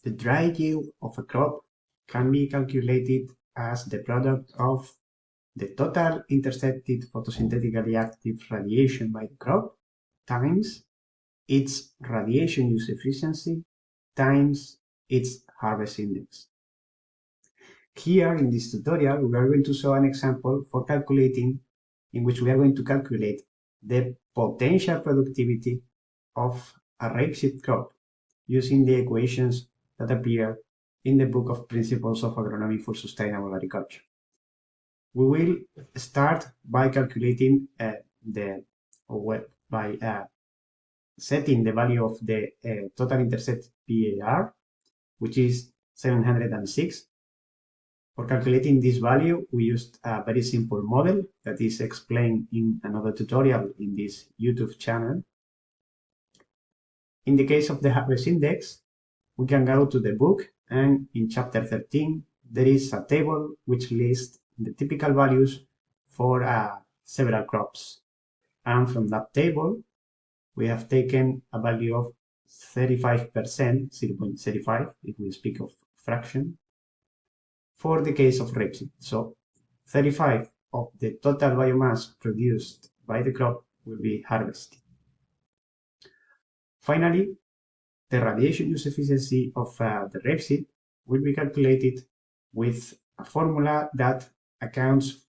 The dry yield of a crop can be calculated as the product of the total intercepted photosynthetically active radiation by the crop times its radiation use efficiency times its harvest index. Here in this tutorial, we are going to show an example for calculating, in which we are going to calculate the potential productivity of a rapeseed crop using the equations that appear in the Book of Principles of Agronomy for Sustainable Agriculture. We will start by calculating setting the value of the total intercept PAR, which is 706. For calculating this value, we used a very simple model that is explained in another tutorial in this YouTube channel. In the case of the harvest index, we can go to the book, and in chapter 13, there is a table which lists the typical values for several crops. And from that table, we have taken a value of 35%, 0.35, if we speak of fraction, for the case of rapeseed. So 35 of the total biomass produced by the crop will be harvested. Finally, the radiation use efficiency of the rapeseed will be calculated with a formula that accounts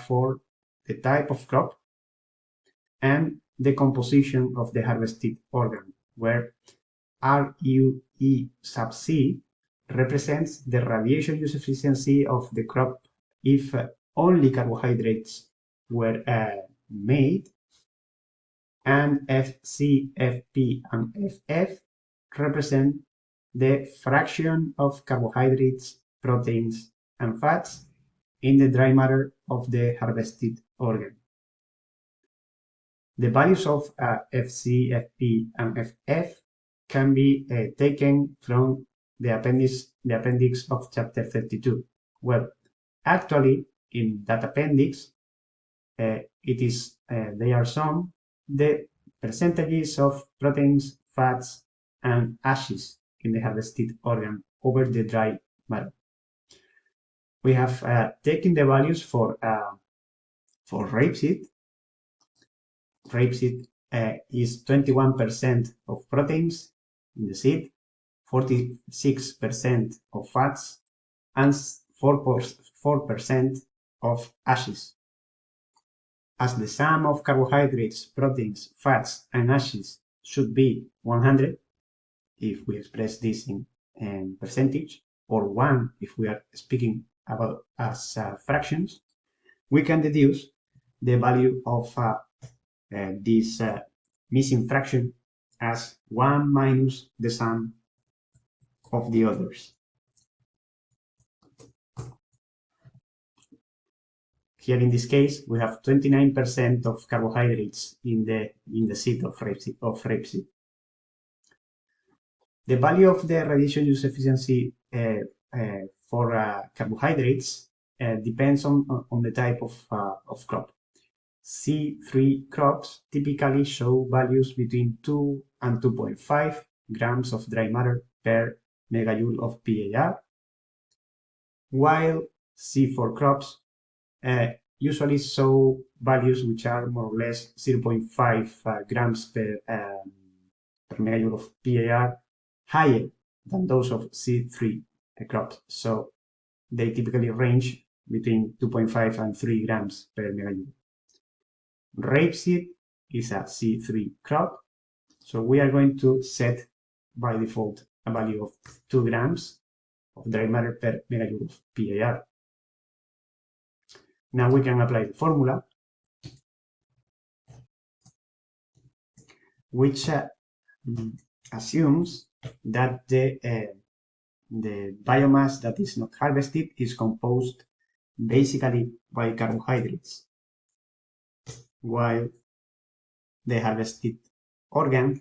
for the type of crop and the composition of the harvested organ, where RUE sub C represents the radiation use efficiency of the crop if only carbohydrates were made, and FC, FP, and FF represent the fraction of carbohydrates, proteins, and fats in the dry matter of the harvested organ. The values of FC, FP, and FF can be taken from the appendix of chapter 32. Well, actually, in that appendix, they are shown the percentages of proteins, fats, and ashes in the harvested organ over the dry matter. We have taken the values for rapeseed. Rapeseed is 21% of proteins in the seed, 46% of fats, and 4% of ashes. As the sum of carbohydrates, proteins, fats, and ashes should be 100, if we express this in percentage, or 1 if we are speaking about as fractions, we can deduce the value of this missing fraction as 1 minus the sum of the others. Here in this case, we have 29% of carbohydrates in the seed of rapeseed. The value of the radiation use efficiency for carbohydrates depends on the type of crop. C3 crops typically show values between 2 and 2.5 grams of dry matter per megajoule of PAR, while C4 crops usually show values which are more or less 0.5 grams per megajoule of PAR, higher than those of C3 crops. So they typically range between 2.5 and 3 grams per megajoule. Rapeseed is a C3 crop, so we are going to set by default a value of 2 grams of dry matter per megajoule of PAR. Now we can apply the formula, which assumes that the biomass that is not harvested is composed basically by carbohydrates, while in the harvested organ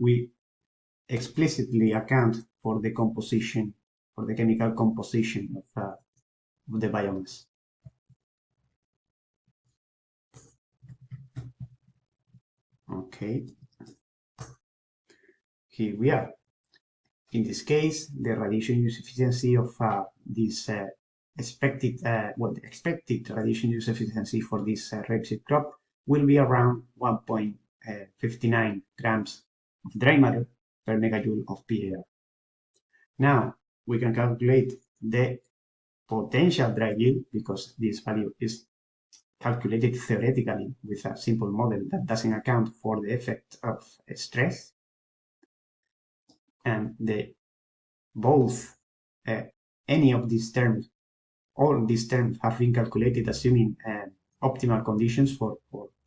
we explicitly account for the composition, for the chemical composition of the biomass. Okay, here we are. In this case, the radiation use efficiency of this expected radiation use efficiency for this rapeseed crop will be around 1.59 grams of dry matter per megajoule of PAR. Now we can calculate the potential dry yield, because this value is calculated theoretically with a simple model that doesn't account for the effect of stress. And any of these terms, all these terms have been calculated assuming optimal conditions for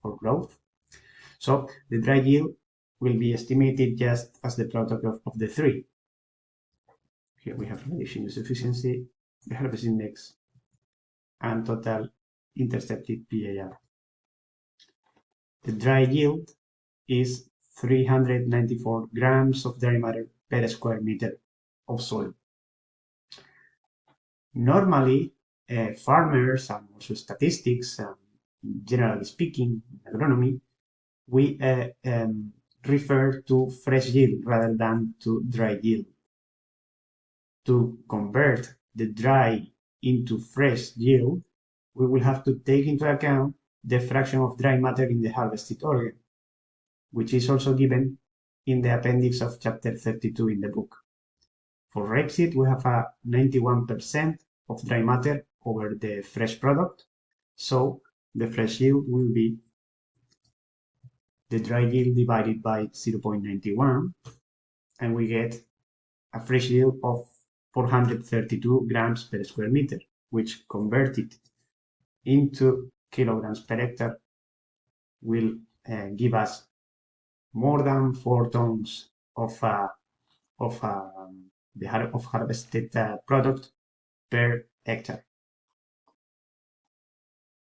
growth. So the dry yield will be estimated just as the product of the three. Here we have radiation use efficiency, the harvest index, and total intercepted PAR. The dry yield is 394 grams of dry matter per square meter of soil. Normally, farmers and also statistics, generally speaking, in agronomy, we refer to fresh yield rather than to dry yield. To convert the dry into fresh yield, we will have to take into account the fraction of dry matter in the harvested organ, which is also given in the appendix of chapter 32 in the book. For rapeseed, we have a 91% of dry matter over the fresh product, so the fresh yield will be the dry yield divided by 0.91, and we get a fresh yield of 432 grams per square meter, which converted into kilograms per hectare will give us more than 4 tons of harvested product per hectare.